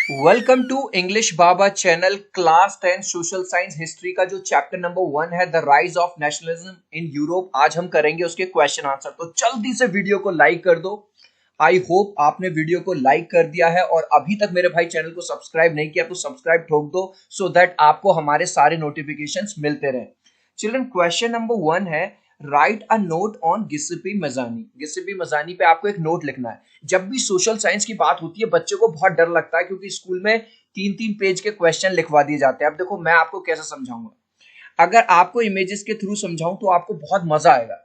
Welcome to English Baba channel class 10 social science history का जो chapter number 1 है the rise of nationalism in Europe. आज हम करेंगे उसके क्वेश्चन आंसर। तो जल्दी से वीडियो को लाइक कर दो। आई होप आपने वीडियो को लाइक कर दिया है और अभी तक मेरे भाई चैनल को सब्सक्राइब नहीं किया तो सब्सक्राइब ठोक दो सो दैट आपको हमारे सारे नोटिफिकेशंस मिलते रहे। चिल्ड्रन, क्वेश्चन नंबर 1 है write a note on Giuseppe Mazzini. Giuseppe Mazzini पे आपको एक नोट लिखना है। जब भी सोशल साइंस की बात होती है बच्चे को बहुत डर लगता है क्योंकि स्कूल में 3-3 पेज के क्वेश्चन लिखवा दिए जाते हैं। अब देखो मैं आपको कैसे समझाऊंगा। अगर आपको इमेजेस के थ्रू समझाऊं तो आपको बहुत मजा आएगा।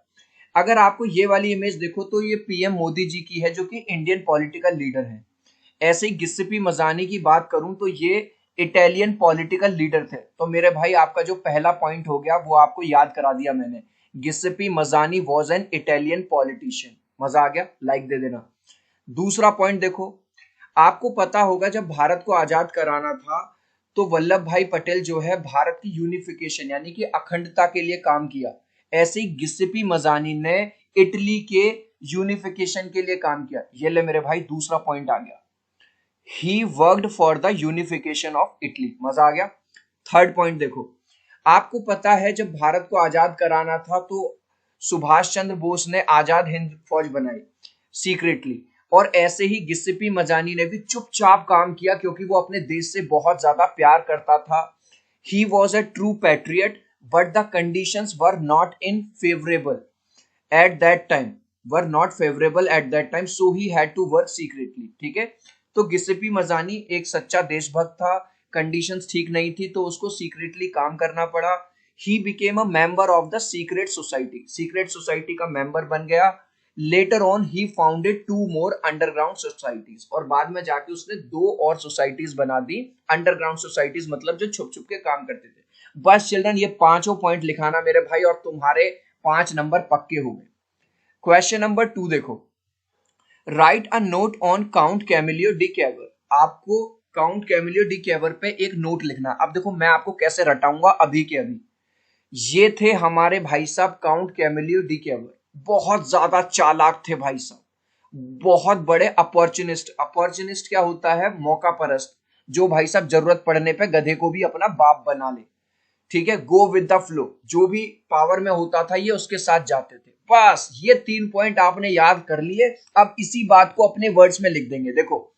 अगर आपको ये वाली इमेज देखो तो ये पीएम मोदी जी की है जो कि इंडियन पॉलिटिकल लीडर है। ऐसे ही गिस्सिपी मजानी की बात करूं तो ये इटालियन पॉलिटिकल लीडर थे। तो मेरे भाई आपका जो पहला पॉइंट हो गया वो आपको याद करा दिया मैंने। गिस्सिपी मजानी वॉज एन इटालियन पॉलिटिशियन। मजा आ गया, लाइक दे देना। दूसरा पॉइंट देखो, आपको पता होगा जब भारत को आजाद कराना था तो वल्लभ भाई पटेल जो है भारत की यूनिफिकेशन यानी कि अखंडता के लिए काम किया। ऐसे ही गिस्सिपी मजानी ने इटली के यूनिफिकेशन के लिए काम किया। ये ले मेरे भाई दूसरा पॉइंट आ गया। He worked for the unification of Italy. मजा आ गया। थर्ड पॉइंट देखो, आपको पता है जब भारत को आजाद कराना था तो सुभाष चंद्र बोस ने आजाद हिंद फौज बनाई सीक्रेटली। और ऐसे ही गिस्सिपी मजानी ने भी चुपचाप काम किया क्योंकि वो अपने देश से बहुत ज्यादा प्यार करता था। He was a true patriot but the conditions were not in favourable at that time were not favourable at that time so he had to work secretly. ठीक है, तो गिस्सिपी मजानी एक सच्चा देशभक्त था। कंडीशंस ठीक नहीं थी तो उसको सीक्रेटली काम करना पड़ा। ही became a member of the secret society. Secret society का मेंबर बन गया। Later on he founded 2 more underground societies. और बाद में जाके उसने 2 और सोसाइटीज बना दी। अंडरग्राउंड सोसाइटीज मतलब जो छुप छुप के काम करते थे। बस चिल्ड्रन ये पांचों पॉइंट लिखाना मेरे भाई और तुम्हारे 5 नंबर पक्के हो गए। क्वेश्चन नंबर 2 देखो, right a note on count Camillo D Cavour. आपको काउंट कैमिलियो डी कैवर पे एक नोट लिखना। अब देखो मैं आपको कैसे रटाऊंगा अभी के अभी। ये थे हमारे भाई साहब काउंट कैमिलियो डी कैवर। बहुत ज्यादा चालाक थे भाई साहब, बहुत बड़े अपॉर्चुनिस्ट। अपॉर्चुनिस्ट क्या होता है? मौका परस्त, जो भाई साहब जरूरत पड़ने पे गधे को भी अपना बाप बना ले। ठीक है, गो विद द फ्लो, जो भी पावर में होता था ये उसके साथ जाते थे। बस ये 3 पॉइंट आपने याद कर लिए। अब इसी बात को अपने वर्ड्स में लिख देंगे। देखो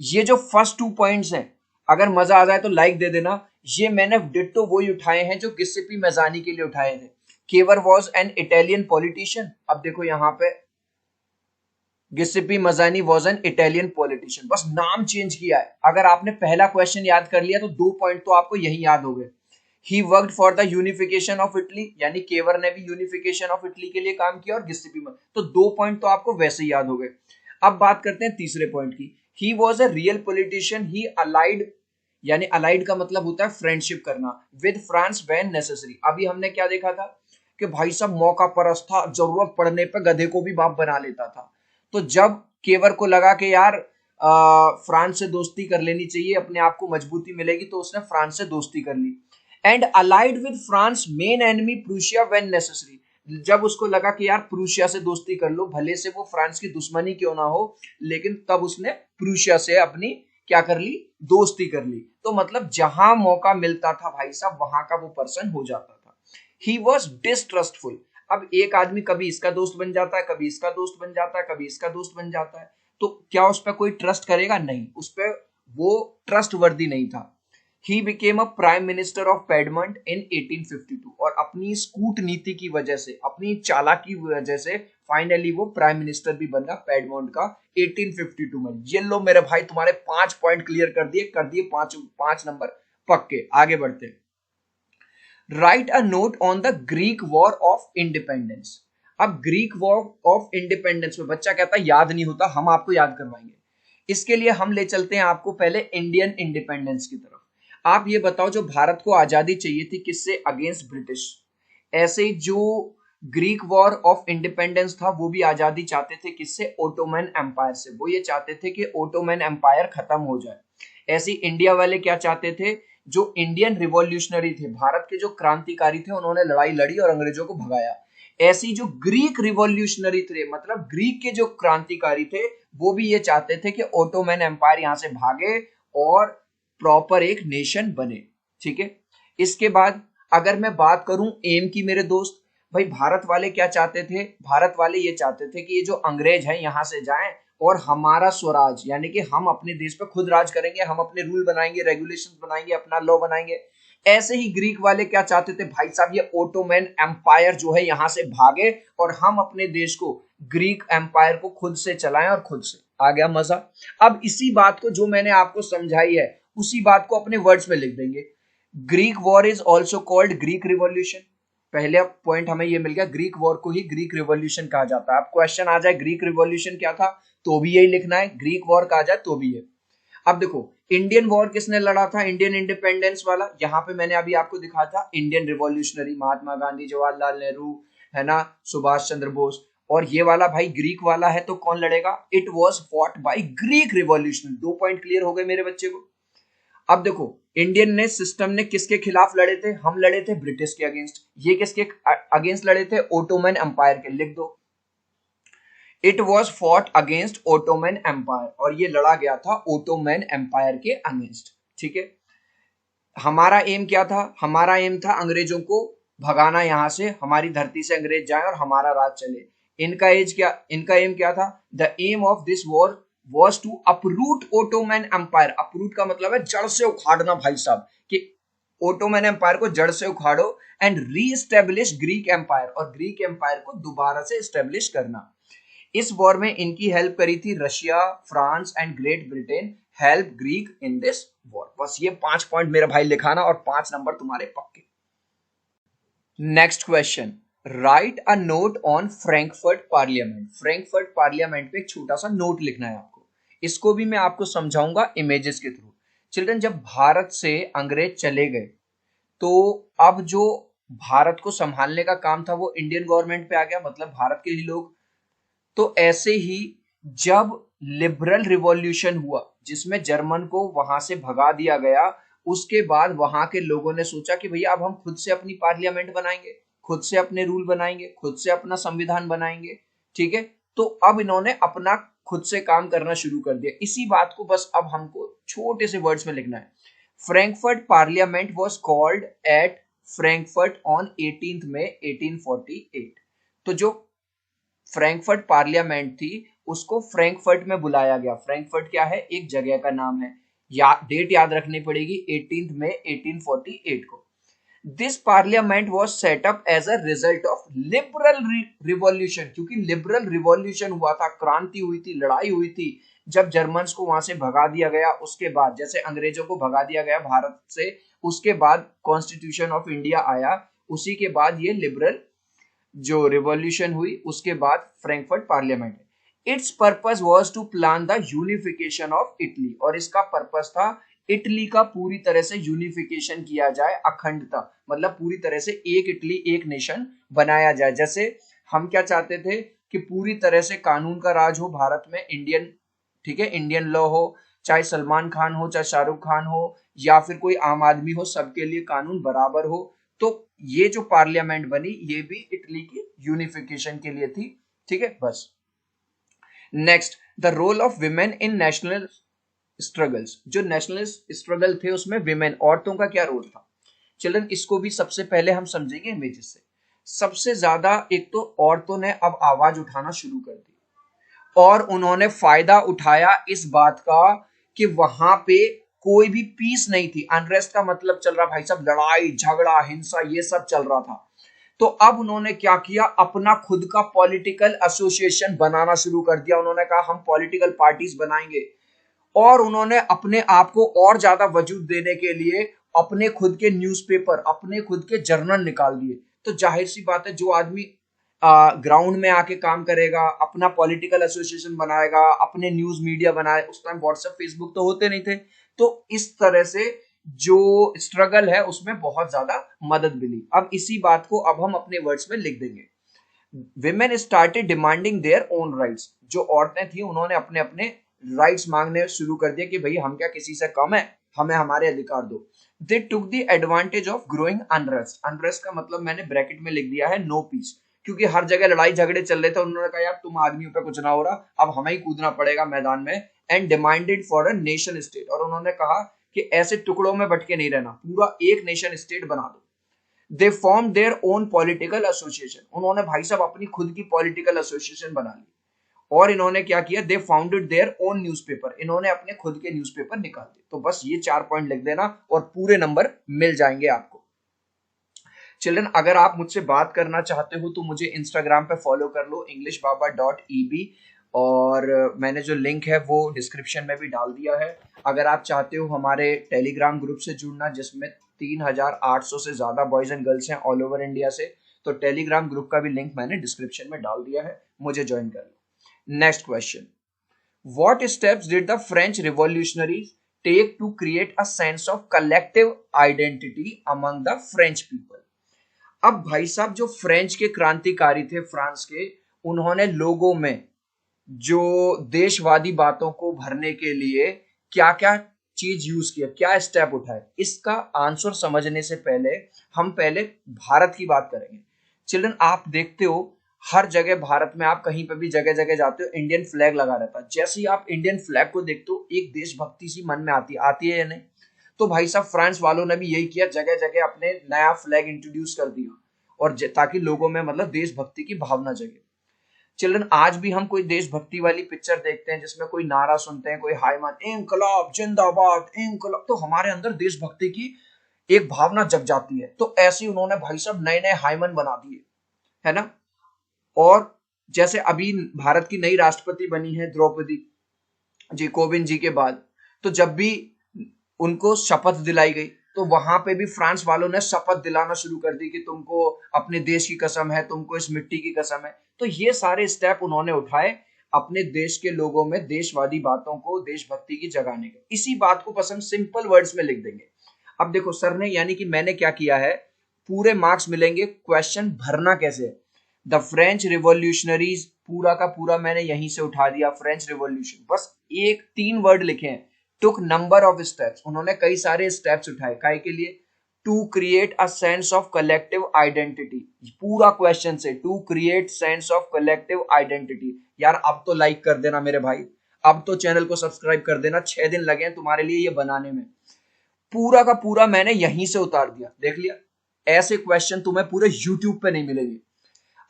ये जो फर्स्ट 2 पॉइंट्स हैं, अगर मजा आ जाए तो लाइक दे देना। ये मैंने डिट्टो वही उठाए हैं जो गिस्सिपी मेजानी के लिए उठाए थे। केवर वॉज एन इटालियन पॉलिटिशियन। अब देखो यहाँ पे गिस्सिपी मजानी वॉज एन इटालियन पॉलिटिशियन, बस नाम चेंज किया है। अगर आपने पहला क्वेश्चन याद कर लिया तो 2 पॉइंट तो आपको यही याद हो गए। He worked for the unification of Italy, यानी केवर ने भी यूनिफिकेशन ऑफ इटली के लिए काम किया और गिस्सिपी में, तो 2 पॉइंट तो आपको वैसे ही याद हो गए। अब बात करते हैं तीसरे पॉइंट की। ही was a real politician. He allied, यानी अलाइड का मतलब होता है फ्रेंडशिप करना, विद फ्रांस व्हेन नेसेसरी। अभी हमने क्या देखा था कि भाई साहब मौका परस्त था, जरूरत पड़ने पर गधे को भी बाप बना लेता था। तो जब केवर को लगा कि यार फ्रांस से दोस्ती कर लेनी चाहिए, अपने आप को मजबूती मिलेगी, तो उसने फ्रांस से दोस्ती कर ली। And allied with France main enemy Prussia when necessary. जब उसको लगा कि यार प्रूशिया से दोस्ती कर लो, भले से वो फ्रांस की दुश्मनी क्यों ना हो, लेकिन तब उसने प्रूशिया से अपनी क्या कर ली? दोस्ती कर ली। तो मतलब जहां मौका मिलता था भाई साहब वहां का वो पर्सन हो जाता था। He was distrustful. अब एक आदमी कभी इसका दोस्त बन जाता है, कभी इसका दोस्त बन जाता है, कभी इसका दोस्त बन जाता है, तो क्या उस पर कोई ट्रस्ट करेगा? नहीं, उस पर वो ट्रस्ट वर्दी नहीं था। He became a prime minister of Piedmont in 1852। और अपनी इस कूटनीति की वजह से, अपनी चालाकी की वजह से फाइनली वो प्राइम मिनिस्टर भी बन गया पैडमोंट का 1852 में। ये लो मेरे भाई तुम्हारे 5 पॉइंट क्लियर कर दिए 5 नंबर पक्के। आगे बढ़ते हैं। Right a note on the Greek war of independence. अब ग्रीक वॉर ऑफ इंडिपेंडेंस में बच्चा कहता है याद नहीं होता, हम आपको याद करवाएंगे। इसके लिए हम ले चलते हैं आपको पहले इंडियन इंडिपेंडेंस की तरफ। आप ये बताओ जो भारत को आजादी चाहिए थी किससे? Against British. ऐसे ही जो ग्रीक वॉर ऑफ इंडिपेंडेंस था वो भी आजादी चाहते थे किससे? ओटोमन एम्पायर से। वो ये चाहते थे कि ओटोमन एम्पायर खत्म हो जाए। ऐसे इंडिया वाले क्या चाहते थे? जो इंडियन रिवॉल्यूशनरी थे, भारत के जो क्रांतिकारी थे, उन्होंने लड़ाई लड़ी और अंग्रेजों को भगाया। ऐसी जो ग्रीक रिवॉल्यूशनरी थे, मतलब ग्रीक के जो क्रांतिकारी थे, वो भी ये चाहते थे कि ओटोमन एम्पायर यहां से भागे और प्रॉपर एक नेशन बने। ठीक है, इसके बाद अगर मैं बात करूं एम की मेरे दोस्त, भाई भारत वाले क्या चाहते थे? भारत वाले ये चाहते थे कि ये जो अंग्रेज हैं यहाँ से जाएं और हमारा स्वराज, यानी कि हम अपने देश पे खुद राज करेंगे, हम अपने रूल बनाएंगे, रेगुलेशंस बनाएंगे, अपना लॉ बनाएंगे। ऐसे ही ग्रीक वाले क्या चाहते थे? भाई साहब ये ओटोमन एम्पायर जो है यहाँ से भागे और हम अपने देश को, ग्रीक एम्पायर को खुद से चलाएं और खुद से। आ गया मजा? अब इसी बात को जो मैंने आपको समझाई है उसी बात को अपने वर्ड्स में लिख देंगे। Greek war is also called Greek revolution. पहले पॉइंट हमें ये मिल गया, ग्रीक वॉर को ही ग्रीक रिवॉल्यूशन कहा जाता है। अब क्वेश्चन आ जाए ग्रीक रिवॉल्यूशन क्या था, तो भी यही लिखना है, ग्रीक वॉर कहा जाए तो भी है। अब देखो इंडियन वॉर किसने लड़ा था? इंडियन इंडिपेंडेंस वाला। यहाँ पे मैंने अभी आपको दिखा था इंडियन रिवॉल्यूशनरी, महात्मा गांधी, जवाहरलाल नेहरू, है ना, सुभाष चंद्र बोस। और ये वाला भाई ग्रीक वाला है, तो कौन लड़ेगा? It was fought by Greek revolution. 2 point clear हो गए मेरे बच्चे को। अब देखो इंडियन ने सिस्टम ने किसके खिलाफ लड़े थे? हम लड़े थे ब्रिटिश के अगेंस्ट। ये किसके अगेंस्ट लड़े थे? ओटोमन एम्पायर के। लिख दो, it was fought against Ottoman empire, और ये लड़ा गया था ओटोमन एम्पायर के अगेंस्ट। ठीक है, हमारा एम क्या था? हमारा एम था अंग्रेजों को भगाना, यहां से हमारी धरती से अंग्रेज जाए और हमारा राज चले। इनका एम क्या था? The aim of this war was to uproot Ottoman Empire। uproot का मतलब है जड़ से उखाड़ना भाई साहब, कि ओटोमन एम्पायर को जड़ से उखाड़ो एंड रीस्टेब्लिश ग्रीक एम्पायर, और ग्रीक एम्पायर को दोबारा से स्टेब्लिश करना। इस वॉर में इनकी हेल्प करी थी Russia, France and great Britain help Greek in this war. बस ये 5 पॉइंट मेरे भाई लिखाना और 5 नंबर तुम्हारे पक्के। Next question, right a note on Frankfurt parliament. Frankfurt parliament पे एक छोटा सा नोट लिखना है आपको। इसको भी मैं आपको समझाऊंगा इमेजेस के थ्रू। चिल्ड्रन, जब भारत से अंग्रेज चले गए तो अब जो भारत को संभालने का काम था वो इंडियन गवर्नमेंट पे आ गया, मतलब भारत के ही लोग। तो ऐसे ही जब लिबरल रिवॉल्यूशन हुआ जिसमें जर्मन को वहां से भगा दिया गया, उसके बाद वहां के लोगों ने सोचा कि भैया अब हम खुद से अपनी पार्लियामेंट बनाएंगे, खुद से अपने रूल बनाएंगे, खुद से अपना संविधान बनाएंगे। ठीक है, तो अब इन्होंने अपना खुद से काम करना शुरू कर दिया। इसी बात को बस अब हमको छोटे से वर्ड्स में लिखना है। Frankfurt parliament was called eight Frankfurt on 18 मई 1848। तो जो फ्रैंकफर्ट पार्लियामेंट थी उसको फ्रैंकफर्ट में बुलाया गया। फ्रैंकफर्ट क्या है? एक जगह का नाम है। डेट याद रखनी पड़ेगी, 18 मई 1848 को। This parliament was set up as a result of liberal revolution, क्योंकि लिबरल रिवॉल्यूशन हुआ था, क्रांति हुई थी, लड़ाई हुई थी। जब जर्मन्स को वहां से भगा दिया गया, उसके बाद जैसे अंग्रेजों को भगा दिया गया भारत से, उसके बाद कॉन्स्टिट्यूशन ऑफ इंडिया आया, उसी के बाद ये लिबरल जो रिवॉल्यूशन हुई, उसके बाद Frankfurt parliament. Its purpose was to plan the unification of Italy, और इसका पर्पस था इटली का पूरी तरह से यूनिफिकेशन किया जाए, अखंडता, मतलब पूरी तरह से एक इटली, एक नेशन बनाया जाए। जैसे हम क्या चाहते थे कि पूरी तरह से कानून का राज हो भारत में, इंडियन, ठीक है, इंडियन लॉ हो, चाहे सलमान खान हो, चाहे शाहरुख खान हो, या फिर कोई आम आदमी हो, सबके लिए कानून बराबर हो। तो ये जो पार्लियामेंट बनी ये भी इटली की यूनिफिकेशन के लिए थी। ठीक है, बस। Next, the role of women in national struggles. जो नेशनल स्ट्रगल थे उसमें विमेन, औरतों का क्या रोल था? चिल्ड्रन, इसको भी सबसे पहले हम समझेंगे इमेजेस से। सबसे ज्यादा एक तो औरतों ने अब आवाज उठाना शुरू कर दी, और उन्होंने फायदा उठाया इस बात का कि वहां पे कोई भी पीस नहीं थी। अनरेस्ट का मतलब चल रहा भाई साहब, लड़ाई झगड़ा हिंसा ये सब चल रहा था। तो अब उन्होंने क्या किया? अपना खुद का पॉलिटिकल एसोसिएशन बनाना शुरू कर दिया। उन्होंने कहा हम पॉलिटिकल पार्टीज बनाएंगे, और उन्होंने अपने आप को और ज्यादा वजूद देने के लिए अपने खुद के न्यूज़पेपर, अपने खुद के जर्नल निकाल दिए। तो जाहिर सी बात है, जो आदमी ग्राउंड में आके काम करेगा, अपना पॉलिटिकल एसोसिएशन बनाएगा, अपने न्यूज मीडिया बनाए, उस टाइम व्हाट्सएप फेसबुक तो होते नहीं थे, तो इस तरह से जो स्ट्रगल है उसमें बहुत ज्यादा मदद मिली। अब इसी बात को अब हम अपने वर्ड्स में लिख देंगे। Women started demanding their own rights. जो औरतें थी उन्होंने अपने अपने राइट्स मांगने शुरू कर दिए कि भाई हम क्या किसी से कम है, हमें हमारे अधिकार दो। They took the advantage of growing unrest. Unrest का मतलब मैंने ब्रैकेट में लिख दिया है नो पीस। क्योंकि हर जगह लड़ाई झगड़े चल रहे थे। उन्होंने कहा यार तुम आदमियों पे कुछ ना हो रहा, अब हमें ही कूदना पड़ेगा मैदान में। And demanded for a nation state, और उन्होंने कहा कि ऐसे टुकड़ों में बट के नहीं रहना, पूरा एक नेशन स्टेट बना दो। They form their own political association, उन्होंने भाई साहब अपनी खुद की पॉलिटिकल एसोसिएशन बना ली। और इन्होंने क्या किया, दे फाउंडेड देयर ओन न्यूज़पेपर, इन्होंने अपने खुद के न्यूज़पेपर निकाल दिए। तो बस ये 4 पॉइंट लिख देना और पूरे नंबर मिल जाएंगे आपको। चिल्ड्रन, अगर आप मुझसे बात करना चाहते हो तो मुझे इंस्टाग्राम पे फॉलो कर लो, englishbaba.eb, और मैंने जो लिंक है वो डिस्क्रिप्शन में भी डाल दिया है। अगर आप चाहते हो हमारे टेलीग्राम ग्रुप से जुड़ना, जिसमें 3800 से ज्यादा बॉयज एंड गर्ल्स हैं ऑल ओवर इंडिया से, तो टेलीग्राम ग्रुप का भी लिंक मैंने डिस्क्रिप्शन में डाल दिया है, मुझे ज्वाइन कर लो। Next question, what steps did the French revolutionaries take to create a sense of collective identity among the French people. अब भाई साहब जो फ्रेंच के क्रांतिकारी थे फ्रांस के, उन्होंने लोगों में जो देशवादी बातों को भरने के लिए क्या क्या चीज यूज किया, क्या स्टेप उठाए, इसका आंसर समझने से पहले हम पहले भारत की बात करेंगे। चिल्ड्रन, आप देखते हो हर जगह भारत में, आप कहीं पे भी जगह जगह जाते हो, इंडियन फ्लैग लगा रहता है। जैसे ही आप इंडियन फ्लैग को देखते हो एक देशभक्ति सी मन में आती है या नहीं? तो भाई साहब फ्रांस वालों ने भी यही किया, जगह जगह अपने नया फ्लैग इंट्रोड्यूस कर दिया, और ताकि लोगों में मतलब देशभक्ति की भावना जगे। चिल्ड्रन, आज भी हम कोई देशभक्ति वाली पिक्चर देखते हैं जिसमें कोई नारा सुनते हैं, कोई हायमान इंकलाब जिंदाबाद इंकलाब, तो हमारे अंदर देशभक्ति की एक भावना जग जाती है। तो ऐसे उन्होंने भाई साहब नए नए हायमन बना दिए, है ना। और जैसे अभी भारत की नई राष्ट्रपति बनी है द्रौपदी जी कोविंद जी के बाद, तो जब भी उनको शपथ दिलाई गई तो वहां पे भी फ्रांस वालों ने शपथ दिलाना शुरू कर दी कि तुमको अपने देश की कसम है, तुमको इस मिट्टी की कसम है। तो ये सारे स्टेप उन्होंने उठाए अपने देश के लोगों में देशवादी बातों को, देशभक्ति की जगाने के। इसी बात को बस हम सिंपल वर्ड्स में लिख देंगे। अब देखो सर ने, यानी कि मैंने क्या किया है, पूरे मार्क्स मिलेंगे, क्वेश्चन भरना कैसे है। द फ्रेंच रिवॉल्यूशनरीज पूरा का पूरा मैंने यहीं से उठा दिया, फ्रेंच रिवॉल्यूशन, बस एक 3 वर्ड लिखे हैं। टुक नंबर ऑफ स्टेप्स, उन्होंने कई सारे स्टेप्स उठाए, काय के लिए, to create a sense of collective identity. पूरा क्वेश्चन से, to create sense of collective identity. यार अब तो लाइक कर देना मेरे भाई, अब तो चैनल को सब्सक्राइब कर देना, 6 दिन लगे हैं तुम्हारे लिए ये बनाने में। पूरा का पूरा मैंने यहीं से उतार दिया, देख लिया। ऐसे क्वेश्चन तुम्हें पूरे यूट्यूब पे नहीं मिलेंगे।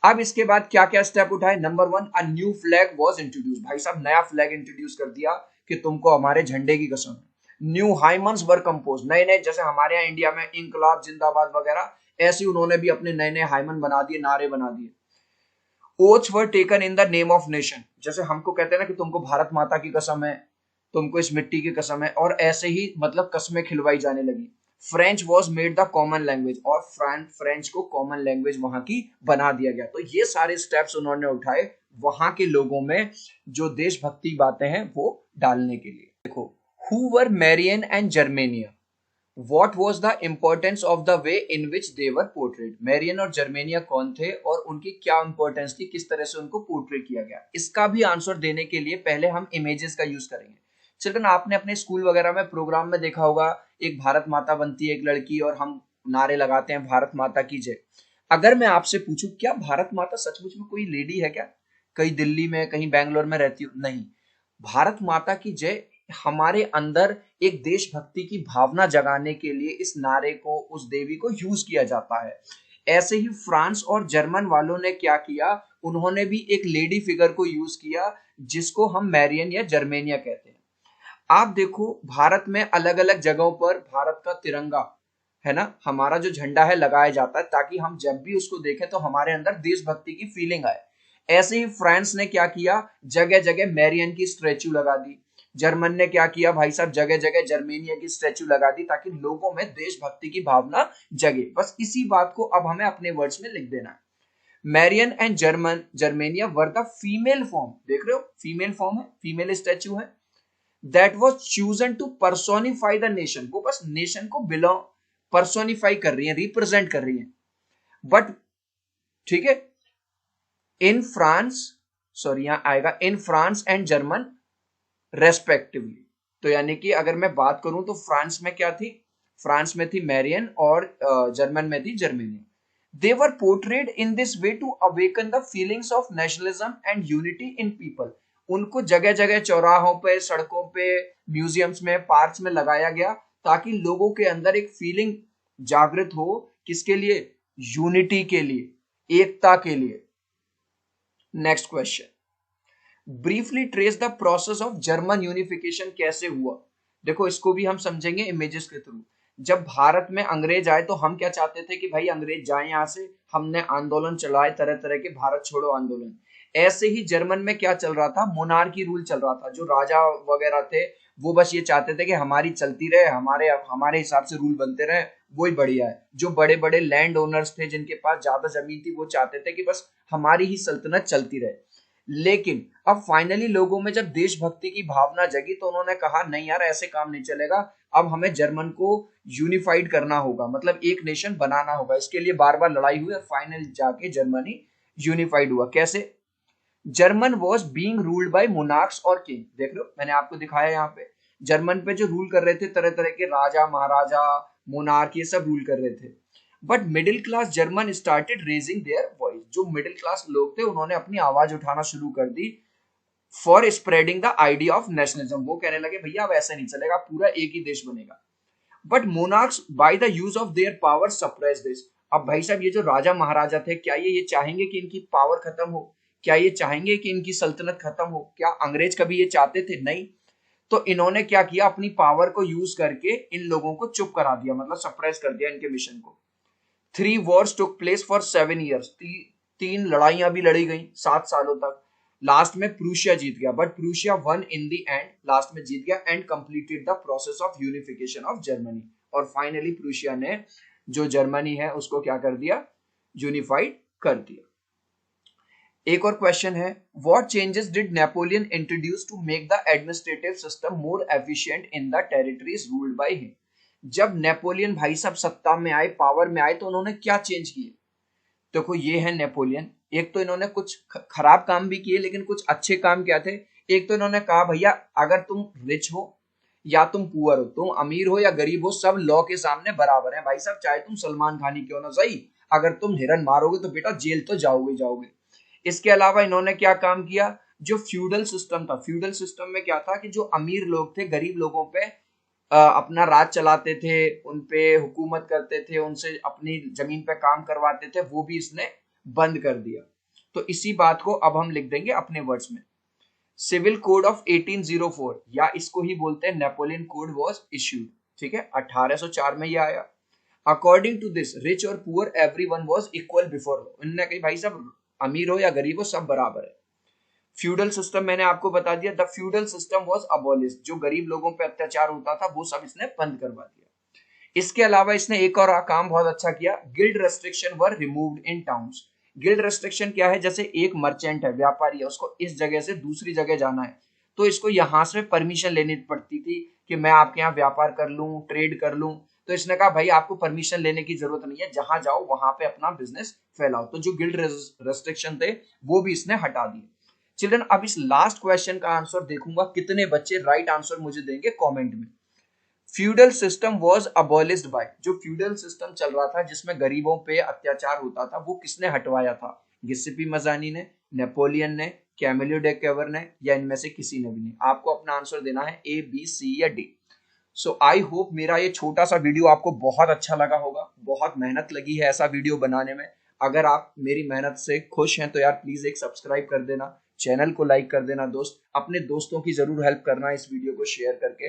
अब इसके बाद क्या क्या स्टेप उठाए। Number 1, a new flag was introduce, भाई साहब नया फ्लैग इंट्रोड्यूस कर दिया कि तुमको हमारे झंडे की कसम है। न्यू हाइमन्स वर कंपोज, नए नए, जैसे हमारे यहाँ इंडिया में इंकलाब जिंदाबाद वगैरह, ऐसे उन्होंने भी अपने नए नए हाइमन बना दिए, नारे बना दिए। Oaths were taken in the name of nation, जैसे हमको कहते हैं ना कि तुमको भारत माता की कसम है, तुमको इस मिट्टी की कसम है, और ऐसे ही मतलब कस्में खिलवाई जाने लगी। French was made the common language, और फ्रेंच को कॉमन लैंग्वेज वहां की बना दिया गया। तो ये सारे स्टेप्स उन्होंने उठाए वहां के लोगों में जो देशभक्ति बातें हैं वो डालने के लिए। देखो, who were Marianne and Germania, What was the importance of the way in which they were portrayed? Marianne और जर्मेनिया कौन थे और उनकी क्या इंपॉर्टेंस थी, किस तरह से उनको पोर्ट्रे किया गया, इसका भी आंसर देने के लिए पहले हम इमेजेस का यूज करेंगे। चिल्ड्रन, आपने अपने स्कूल वगैरह में प्रोग्राम में देखा होगा, एक भारत माता बनती है, एक लड़की, और हम नारे लगाते हैं भारत माता की जय। अगर मैं आपसे पूछूं क्या भारत माता सचमुच में कोई लेडी है क्या, कहीं दिल्ली में, कहीं बैंगलोर में रहती हो? नहीं। भारत माता की जय हमारे अंदर एक देशभक्ति की भावना जगाने के लिए इस नारे को, उस देवी को यूज किया जाता है। ऐसे ही फ्रांस और जर्मन वालों ने क्या किया, उन्होंने भी एक लेडी फिगर को यूज किया जिसको हम मैरियन या जर्मेनिया कहते हैं। आप देखो भारत में अलग अलग जगहों पर भारत का तिरंगा, है ना, हमारा जो झंडा है लगाया जाता है, ताकि हम जब भी उसको देखें तो हमारे अंदर देशभक्ति की फीलिंग आए। ऐसे ही फ्रांस ने क्या किया, जगह जगह मैरियन की स्टैचू लगा दी। जर्मन ने क्या किया भाई साहब, जगह जगह जर्मेनिया की स्टैचू लगा दी, ताकि लोगों में देशभक्ति की भावना जगे। बस इसी बात को अब हमें अपने वर्ड्स में लिख देना है। Marianne and Germania were the female form, देख रहे हो फीमेल फॉर्म है, फीमेल स्टैचू है, that was chosen to personify the nation, वो बस नेशन को बिलोंग पर्सोनिफाई कर रही है, रिप्रेजेंट कर रही है। बट ठीक है, इन फ्रांस, सॉरी यहां आएगा in France and German respectively. तो यानी कि अगर मैं बात करूं तो फ्रांस में क्या थी, फ्रांस में थी मैरियन और जर्मन में थी Germania. They were portrayed in this way to awaken the feelings of nationalism and unity in people. उनको जगह जगह चौराहों पे, सड़कों पे, म्यूजियम्स में, पार्क्स में लगाया गया ताकि लोगों के अंदर एक फीलिंग जागृत हो। किसके लिए? यूनिटी के लिए, एकता के लिए। Next question, briefly trace the process of German unification. कैसे हुआ? देखो इसको भी हम समझेंगे इमेजेस के थ्रू। जब भारत में अंग्रेज आए तो हम क्या चाहते थे कि भाई अंग्रेज जाए यहाँ से। हमने आंदोलन चलाए, तरह तरह के भारत छोड़ो आंदोलन। ऐसे ही जर्मन में क्या चल रहा था? मोनार्की रूल चल रहा था। जो राजा वगैरह थे वो बस ये चाहते थे कि हमारी चलती रहे, हमारे हमारे हिसाब से रूल बनते रहे, वही बढ़िया है। जो बड़े बड़े लैंड ओनर्स थे जिनके पास ज्यादा जमीन थी वो चाहते थे कि बस हमारी ही सल्तनत चलती रहे। लेकिन अब फाइनली लोगों में जब देशभक्ति की भावना जगी तो उन्होंने कहा नहीं यार ऐसे काम नहीं चलेगा, अब हमें जर्मन को यूनिफाइड करना होगा, मतलब एक नेशन बनाना होगा। इसके लिए बार बार लड़ाई हुई और फाइनल जाके जर्मनी यूनिफाइड हुआ। कैसे? German was being ruled by monarchs और किंग। देख लो मैंने आपको दिखाया यहाँ पे, जर्मन पे जो रूल कर रहे थे तरह तरह के राजा महाराजा, मोनार्क, ये सब रूल कर रहे थे। But middle class German started raising their voice. जो मिडिल क्लास लोग थे उन्होंने अपनी आवाज उठाना शुरू कर दी for spreading the idea of nationalism. वो कहने लगे भैया अब ऐसा नहीं चलेगा, पूरा एक ही देश बनेगा। But monarchs by the use of their power suppress this. अब भाई साहब ये जो राजा महाराजा थे क्या ये चाहेंगे कि इनकी पावर खत्म हो? क्या ये चाहेंगे कि इनकी सल्तनत खत्म हो? क्या अंग्रेज कभी ये चाहते थे? नहीं। तो इन्होंने क्या किया, अपनी पावर को यूज करके इन लोगों को चुप करा दिया, मतलब सप्रेस कर दिया इनके मिशन को। 3 wars took place for 7 years। तीन लड़ाइयां भी लड़ी गई 7 सालों तक। लास्ट में प्रूशिया जीत गया, but Prussia one in the end, last में जीत गया and completed the process of unification of Germany. और फाइनली प्रूशिया ने जो जर्मनी है उसको क्या कर दिया? यूनिफाइड कर दिया। एक और क्वेश्चन है, what changes did Napoleon introduce to make the administrative system more efficient in the territories ruled by him. जब नेपोलियन भाई साहब सत्ता में आए, पावर में आए, तो उन्होंने क्या चेंज किए? देखो ये है नेपोलियन। एक तो इन्होंने कुछ खराब काम भी किए लेकिन कुछ अच्छे काम क्या थे? एक तो इन्होंने कहा भैया अगर तुम रिच हो या तुम पुअर हो, तुम अमीर हो या गरीब हो, सब लॉ के सामने बराबर है भाई साहब, चाहे तुम सलमान खान ही क्यों ना सही, अगर तुम हिरन मारोगे तो बेटा जेल तो जाओगे जाओगे। इसके अलावा इन्होंने क्या काम किया? जो फ्यूडल सिस्टम था, फ्यूडल सिस्टम में क्या था कि जो अमीर लोग थे गरीब लोगों पे अपना राज चलाते थे, उन पे हुकूमत करते थे, उनसे अपनी जमीन पे काम करवाते थे, वो भी इसने बंद कर दिया। तो इसी बात को अब हम लिख देंगे अपने वर्ड्स में। सिविल कोड ऑफ 1804 या इसको ही बोलते हैं नेपोलियन कोड वाज इश्यूड। ठीक है, 1804 में ये आया। अकॉर्डिंग टू दिस रिच और poor everyone was equal before law. इन्होंने कही भाई साहब अमीर हो या गरीब हो सब बराबर है। फ्यूडल सिस्टम मैंने आपको बता दिया, the feudal system was abolished. जो गरीब लोगों पे अत्याचार होता था वो सब इसने बंद करवा दिया। इसके अलावा इसने एक और काम बहुत अच्छा किया, guild restriction were removed in towns. Guild restriction क्या है? जैसे एक मर्चेंट है, व्यापारी है, उसको इस जगह से दूसरी जगह जाना है तो इसको यहां से परमिशन लेनी पड़ती थी कि मैं आपके यहाँ व्यापार कर लूं, ट्रेड कर लूं। तो इसने कहा भाई आपको परमिशन लेने की जरूरत नहीं है, जहां जाओ वहां पे अपना बिजनेस फैलाओ। तो जो गिल्ड रेस्ट्रिक्शन थे वो भी इसने हटा दिए। चिल्ड्रन अब इस लास्ट क्वेश्चन का आंसर देखूंगा कितने बच्चे राइट आंसर मुझे देंगे कमेंट में। Feudal system was abolished by. जो फ्यूडल सिस्टम चल रहा था जिसमें गरीबों पे अत्याचार होता था वो किसने हटवाया था? गिस्सिपी मजानी ने, नेपोलियन ने, कैमिलो डेकेवर ने, या इनमें से किसी ने भी नहीं? आपको अपना आंसर देना है ए, बी, सी या डी। सो आई होप मेरा ये छोटा सा वीडियो आपको बहुत अच्छा लगा होगा। बहुत मेहनत लगी है ऐसा वीडियो बनाने में। अगर आप मेरी मेहनत से खुश हैं तो यार प्लीज एक सब्सक्राइब कर देना, चैनल को लाइक कर देना दोस्त, अपने दोस्तों की जरूर हेल्प करना इस वीडियो को शेयर करके।